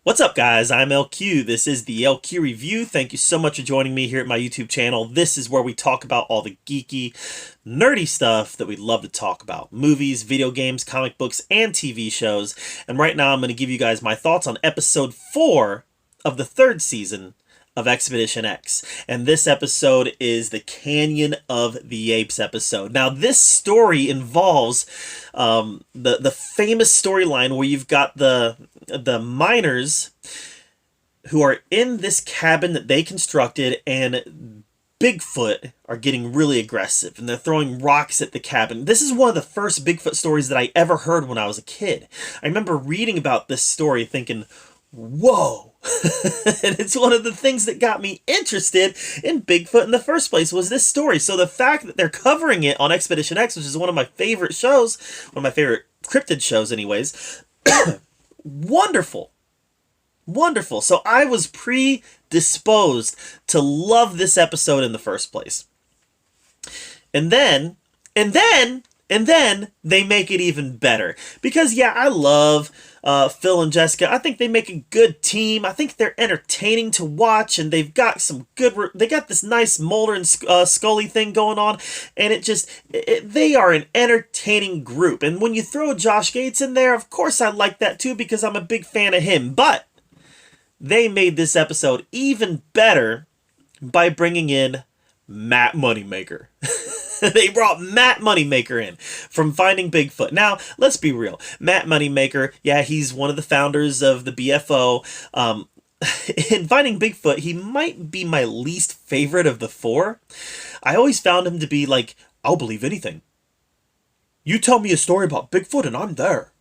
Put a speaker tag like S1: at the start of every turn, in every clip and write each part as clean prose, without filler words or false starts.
S1: What's up, guys? I'm LQ. This is the LQ Review. Thank you so much for joining me here at my YouTube channel. This is where we talk about all the geeky, nerdy stuff that we love to talk about. Movies, video games, comic books, and TV shows. And right now I'm going to give you guys my thoughts on episode 4 of the third season of Expedition X. And this episode is the Canyon of the Apes episode. Now, this story involves the famous storyline where you've got the miners who are in this cabin that they constructed, and Bigfoot are getting really aggressive and they're throwing rocks at the cabin. This is one of the first Bigfoot stories that I ever heard when I was a kid. I remember reading about this story thinking, whoa. And it's one of the things that got me interested in Bigfoot in the first place was this story. So the fact that they're covering it on Expedition X, which is one of my favorite shows, one of my favorite cryptid shows anyways, wonderful. Wonderful. So I was predisposed to love this episode in the first place. And then they make it even better. Because, yeah, I love Phil and Jessica. I think they make a good team. I think they're entertaining to watch, and they've got some good... They got this nice Mulder and Scully thing going on, and they are an entertaining group. And when you throw Josh Gates in there, of course I like that too, because I'm a big fan of him. But they made this episode even better by bringing in Matt Moneymaker. They brought Matt Moneymaker in from Finding Bigfoot. Now, let's be real. Matt Moneymaker, yeah, he's one of the founders of the BFO. In Finding Bigfoot, he might be my least favorite of the four. I always found him to be like, I'll believe anything. You tell me a story about Bigfoot and I'm there.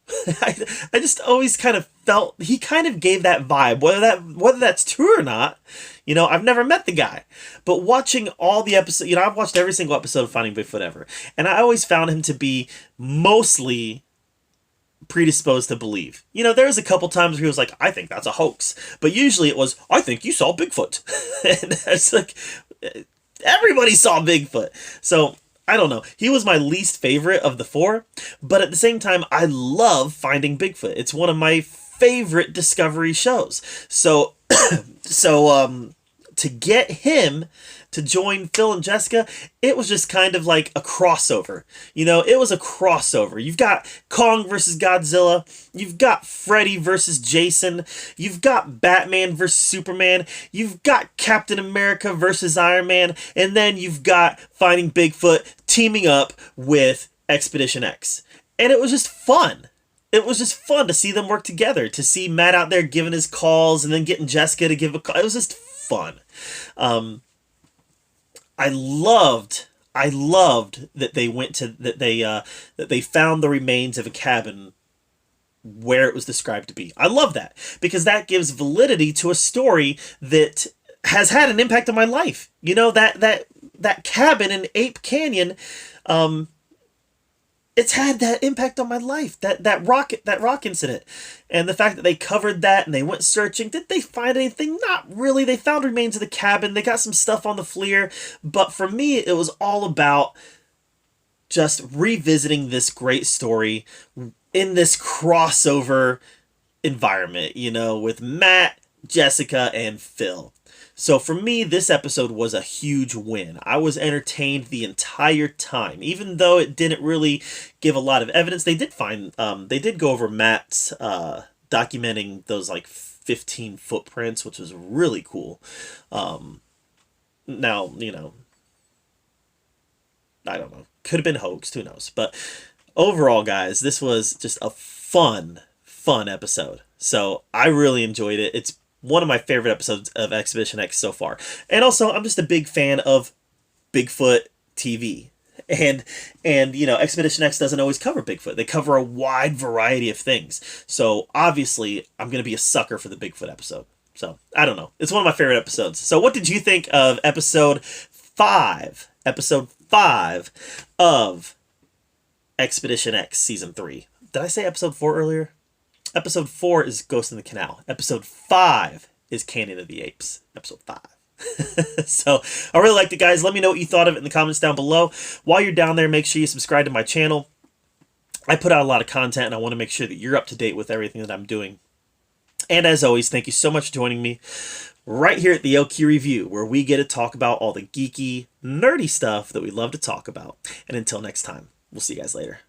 S1: I just always kind of felt he kind of gave that vibe, whether that's true or not. You know, I've never met the guy, but watching all the episodes, you know, I've watched every single episode of Finding Bigfoot ever, and I always found him to be mostly predisposed to believe. You know, there was a couple times where he was like, I think that's a hoax, but usually it was, I think you saw Bigfoot. And it's like, everybody saw Bigfoot. So I don't know. He was my least favorite of the four, but at the same time, I love Finding Bigfoot. It's one of my favorite Discovery shows. So, to get him to join Phil and Jessica, it was just kind of like a crossover. You know, it was a crossover. You've got Kong versus Godzilla. You've got Freddy versus Jason. You've got Batman versus Superman. You've got Captain America versus Iron Man. And then you've got Finding Bigfoot teaming up with Expedition X. And it was just fun. It was just fun to see them work together, to see Matt out there giving his calls and then getting Jessica to give a call. It was just fun. I loved that they went to that they found the remains of a cabin where it was described to be. I love that because that gives validity to a story that has had an impact on my life. You know, that cabin in Ape Canyon, it's had that impact on my life. That rock incident, and the fact that they covered that and they went searching. Did they find anything? Not really. They found remains of the cabin. They got some stuff on the FLIR, but for me, it was all about just revisiting this great story in this crossover environment. You know, with Matt, Jessica, and Phil. So for me, this episode was a huge win. I was entertained the entire time, even though it didn't really give a lot of evidence. They did find, they did go over Matt's documenting those like 15 footprints, which was really cool. Now, you know, I don't know, could have been hoaxed, who knows? But overall, guys, this was just a fun episode. So I really enjoyed it. It's one of my favorite episodes of Expedition X so far. And also, I'm just a big fan of Bigfoot TV. And you know, Expedition X doesn't always cover Bigfoot. They cover a wide variety of things. So, obviously, I'm going to be a sucker for the Bigfoot episode. So, I don't know. It's one of my favorite episodes. So, what did you think of episode 5? Episode 5 of Expedition X Season 3. Did I say episode 4 earlier? Episode 4 is Ghost in the Canal. Episode 5 is Canyon of the Apes. Episode 5. So, I really liked it, guys. Let me know what you thought of it in the comments down below. While you're down there, make sure you subscribe to my channel. I put out a lot of content, and I want to make sure that you're up to date with everything that I'm doing. And as always, thank you so much for joining me right here at the LQ Review, where we get to talk about all the geeky, nerdy stuff that we love to talk about. And until next time, we'll see you guys later.